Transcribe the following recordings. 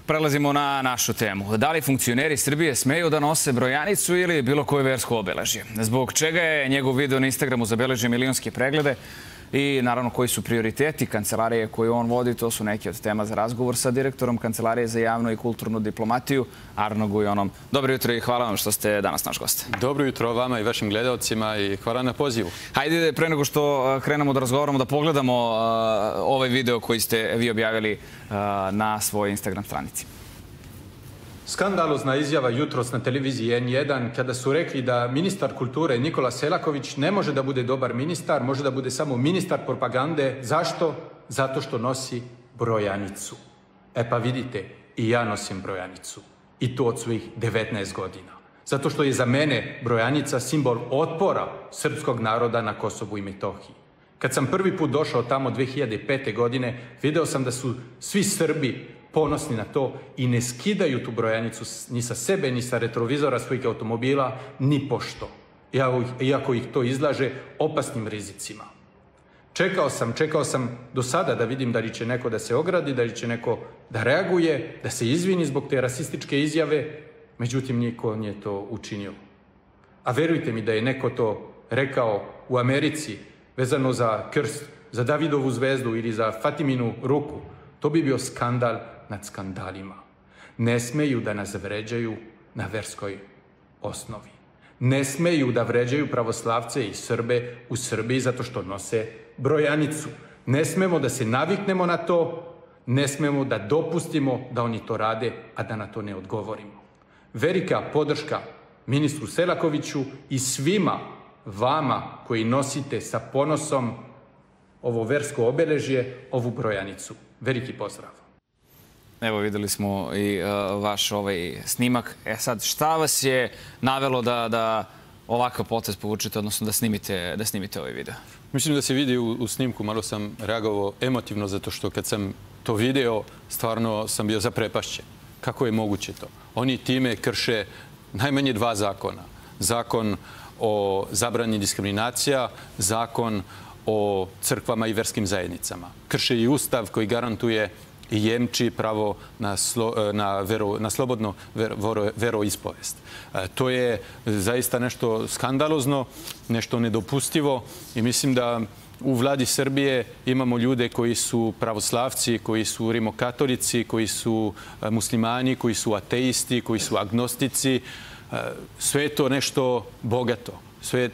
Prelazimo na našu temu. Da li funkcioneri Srbije smeju da nose brojanicu ili bilo koje versko obeležje? Zbog čega je njegov video na Instagramu zabeležio milionske preglede i naravno koji su prioriteti kancelarije koju on vodi, to su neke od tema za razgovor sa direktorom Kancelarije za javnu i kulturnu diplomatiju, Arno Gujonom. Dobro jutro i hvala vam što ste danas naš gost. Dobro jutro vama i vašim gledalcima i hvala na pozivu. Hajde, pre nego što krenemo da razgovaramo, da pogledamo ovaj video koji ste vi objavili na svojoj Instagram stranici. Skandalozna izjava jutros na televiziji N1 kada su rekli da ministar kulture Nikola Selaković ne može da bude dobar ministar, može da bude samo ministar propagande. Zašto? Zato što nosi brojanicu. E pa vidite, i ja nosim brojanicu. I to od svojih 19 godina. Zato što je za mene brojanica simbol otpora srpskog naroda na Kosovu i Metohiji. Kad sam prvi put došao tamo 2005. godine, video sam da su svi Srbi ponosni na to i ne skidaju tu brojanicu ni sa sebe, ni sa retrovizora svojih automobila, ni pošto. Iako ih to izlaže opasnim rizicima. Čekao sam do sada da vidim da li će neko da se ogradi, da li će neko da reaguje, da se izvini zbog te rasističke izjave, međutim niko nije to učinio. A verujte mi da je neko to rekao u Americi vezano za krst, za Davidovu zvezdu ili za Fatiminu ruku, to bi bio skandal nad skandalima. Ne smeju da nas vređaju na verskoj osnovi. Ne smeju da vređaju pravoslavce i Srbe u Srbiji zato što nose brojanicu. Ne smemo da se naviknemo na to, ne smemo da dopustimo da oni to rade, a da na to ne odgovorimo. Velika podrška ministru Selakoviću i svima vama koji nosite sa ponosom ovo versko obeležje, ovu brojanicu. Veliki pozdrav. Evo, videli smo i vaš snimak. Sad, šta vas je navelo da ovakav potez povučete, odnosno da snimite ovaj video? Mislim da se vidi u snimku, malo sam reagovao emotivno zato što kad sam to video, stvarno sam bio zaprepašćen. Kako je moguće to? Oni time krše najmanje 2 zakona. Zakon o zabrani diskriminacija, zakon o crkvama i verskim zajednicama. Krše i Ustav koji garantuje i jemči pravo na slobodno veroispovest. To je zaista nešto skandalozno, nešto nedopustivo i mislim da u vladi Srbije imamo ljude koji su pravoslavci, koji su rimokatolici, koji su muslimani, koji su ateisti, koji su agnostici. Sve je to nešto bogato.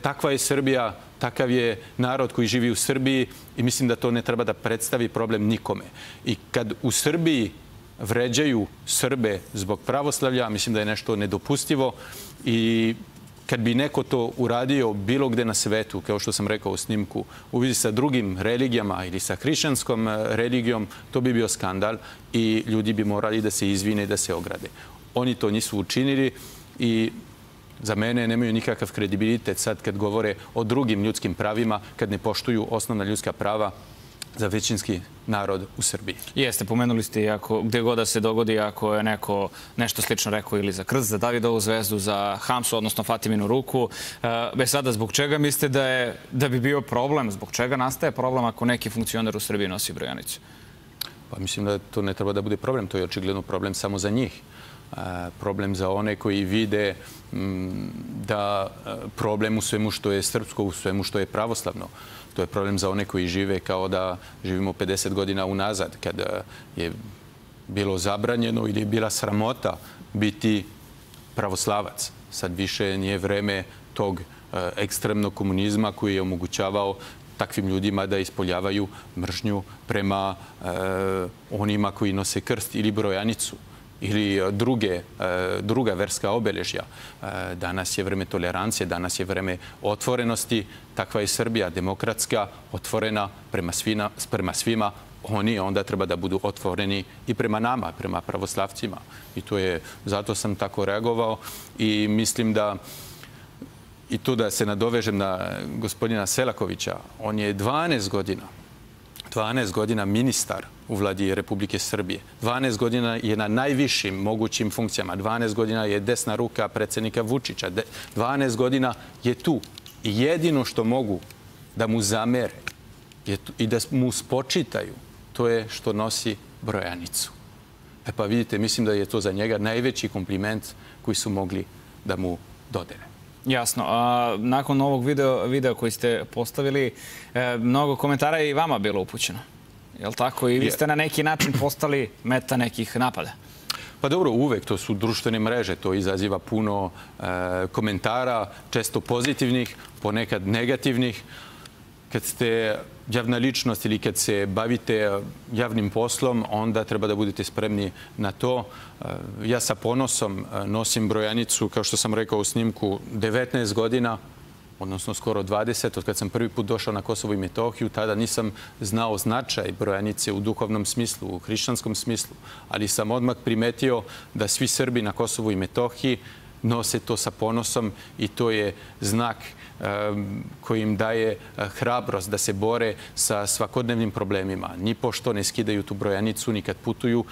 Takva je Srbija, takav je narod koji živi u Srbiji i mislim da to ne treba da predstavi problem nikome. I kad u Srbiji vređaju Srbe zbog pravoslavlja, mislim da je nešto nedopustivo i kad bi neko to uradio bilo gde na svetu, kao što sam rekao u snimku, u vezi sa drugim religijama ili sa hrišćanskom religijom, to bi bio skandal i ljudi bi morali da se izvine i da se ograde. Oni to nisu učinili i za mene nemaju nikakav kredibilitet sad kad govore o drugim ljudskim pravima, kad ne poštuju osnovna ljudska prava za većinski narod u Srbiji. Jeste, pomenuli ste gde god da se dogodi ako je neko nešto slično rekao ili za krst, za Davidovu zvezdu, za Hamsu, odnosno Fatiminu ruku. Sada, zbog čega mislite da bi bio problem? Zbog čega nastaje problem ako neki funkcioner u Srbiji nosi brojanicu? Pa mislim da to ne treba da bude problem. To je očigledno problem samo za njih. Problem za one koji vide da problem u svemu što je srpsko, u svemu što je pravoslavno. To je problem za one koji žive kao da živimo 50 godina unazad, kada je bilo zabranjeno ili je bila sramota biti pravoslavac. Sad više nije vreme tog ekstremnog komunizma koji je omogućavao takvim ljudima da ispoljavaju mržnju prema onima koji nose krst ili brojanicu ili druga verska obeležja. Danas je vreme tolerancije, danas je vreme otvorenosti. Takva je Srbija, demokratska, otvorena prema svima. Oni onda treba da budu otvoreni i prema nama, prema pravoslavcima. I zato sam tako reagovao i mislim da i tu da se nadovežem na gospodina Selakovića. On je 12 godina ministar u vladi Republike Srbije. 12 godina je na najvišim mogućim funkcijama. 12 godina je desna ruka predsjednika Vučića. 12 godina je tu. I jedino što mogu da mu zamere i da mu spočitaju, to je što nosi brojanicu. E pa vidite, mislim da je to za njega najveći kompliment koji su mogli da mu dodele. Jasno. Nakon ovog videa koji ste postavili, mnogo komentara je i vama bilo upućeno. Je li tako? I vi ste na neki način postali meta nekih napada. Pa dobro, uvek, to su društvene mreže, to izaziva puno komentara, često pozitivnih, ponekad negativnih. Kad ste javna ličnost ili kad se bavite javnim poslom, onda treba da budete spremni na to. Ja sa ponosom nosim brojanicu, kao što sam rekao u snimku, 19 godina, odnosno skoro 20, od kad sam prvi put došao na Kosovo i Metohiju. Tada nisam znao značaj brojanice u duhovnom smislu, u hrišćanskom smislu, ali sam odmah primetio da svi Srbi na Kosovu i Metohiji nose to sa ponosom i to je znak koji im daje hrabrost da se bore sa svakodnevnim problemima. Nipošto ne skidaju tu brojanicu ni kad putuju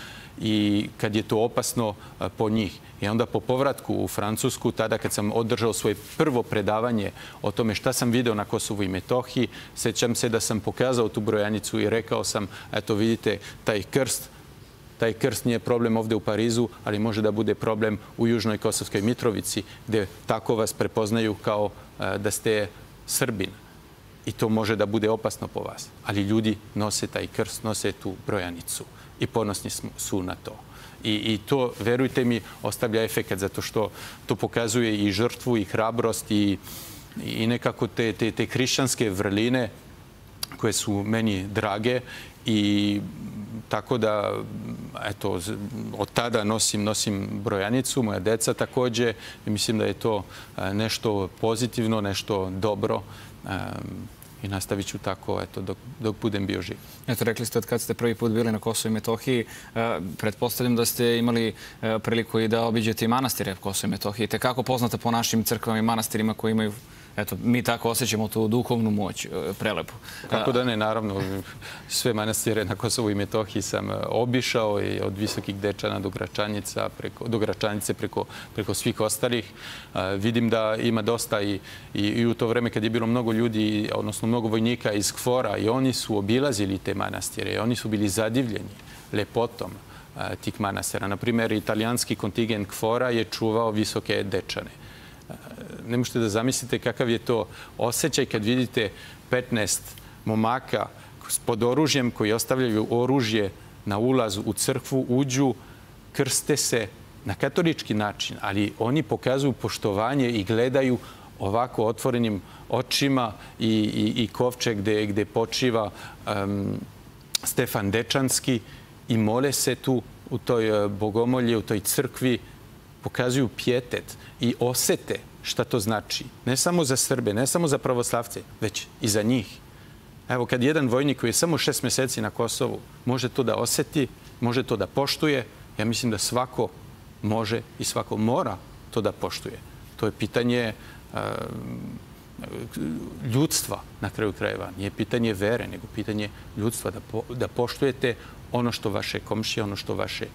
i kad je to opasno po njih. I onda po povratku u Francusku, tada kad sam održao svoje prvo predavanje o tome šta sam video na Kosovu i Metohiji, sećam se da sam pokazao tu brojanicu i rekao sam, eto vidite, taj krst nije problem ovde u Parizu, ali može da bude problem u Južnoj Kosovskoj Mitrovici, gde tako vas prepoznaju kao da ste Srbin. I to može da bude opasno po vas. Ali ljudi nose taj krst, nose tu brojanicu i ponosni su na to. I to, verujte mi, ostavlja efekat, zato što to pokazuje i žrtvu i hrabrost i nekako te hrišćanske vrline koje su meni drage. I tako da, eto, od tada nosim brojanicu, moja deca takođe, i mislim da je to nešto pozitivno, nešto dobro i nastavit ću tako, eto, dok budem bio živ. Eto, rekli ste od kad ste prvi put bili na Kosovo i Metohiji, pretpostavljam da ste imali priliku i da obiđete i manastire Kosovo i Metohije. Te kako poznate po našim crkvama i manastirima koji imaju, eto, mi tako osjećamo tu duhovnu moć, prelepu. Kako da ne, naravno, sve manastire na Kosovu i Metohiji sam obišao i od Visokih Dečana do Gračanice preko svih ostalih. Vidim da ima dosta i u to vreme kad je bilo mnogo ljudi, odnosno mnogo vojnika iz KFOR-a, i oni su obilazili te manastire i oni su bili zadivljeni lepotom tih manastira. Naprimjer, italijanski kontingent KFOR-a je čuvao Visoke Dečane. Ne možete da zamislite kakav je to osjećaj kad vidite 15 momaka pod oružjem koji ostavljaju oružje na ulaz u crkvu, uđu, krste se na katolički način, ali oni pokazuju poštovanje i gledaju ovako otvorenim očima i kovče gde počiva Stefan Dečanski i mole se tu u toj bogomolji, u toj crkvi, pokazuju pijetet i osete šta to znači. Ne samo za Srbe, ne samo za pravoslavce, već i za njih. Evo, kad jedan vojnik koji je samo 6 meseci na Kosovu može to da oseti, može to da poštuje, ja mislim da svako može i svako mora to da poštuje. To je pitanje ljudstva na kraju krajeva. Nije pitanje vere, nego pitanje ljudstva, da poštujete ono što vaše komšije, ono što vaše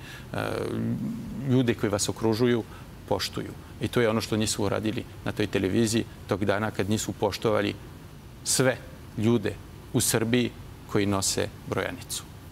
ljude koji vas okružuju poštuju. I to je ono što nisu uradili na toj televiziji tog dana kad nisu poštovali sve ljude u Srbiji koji nose brojanicu.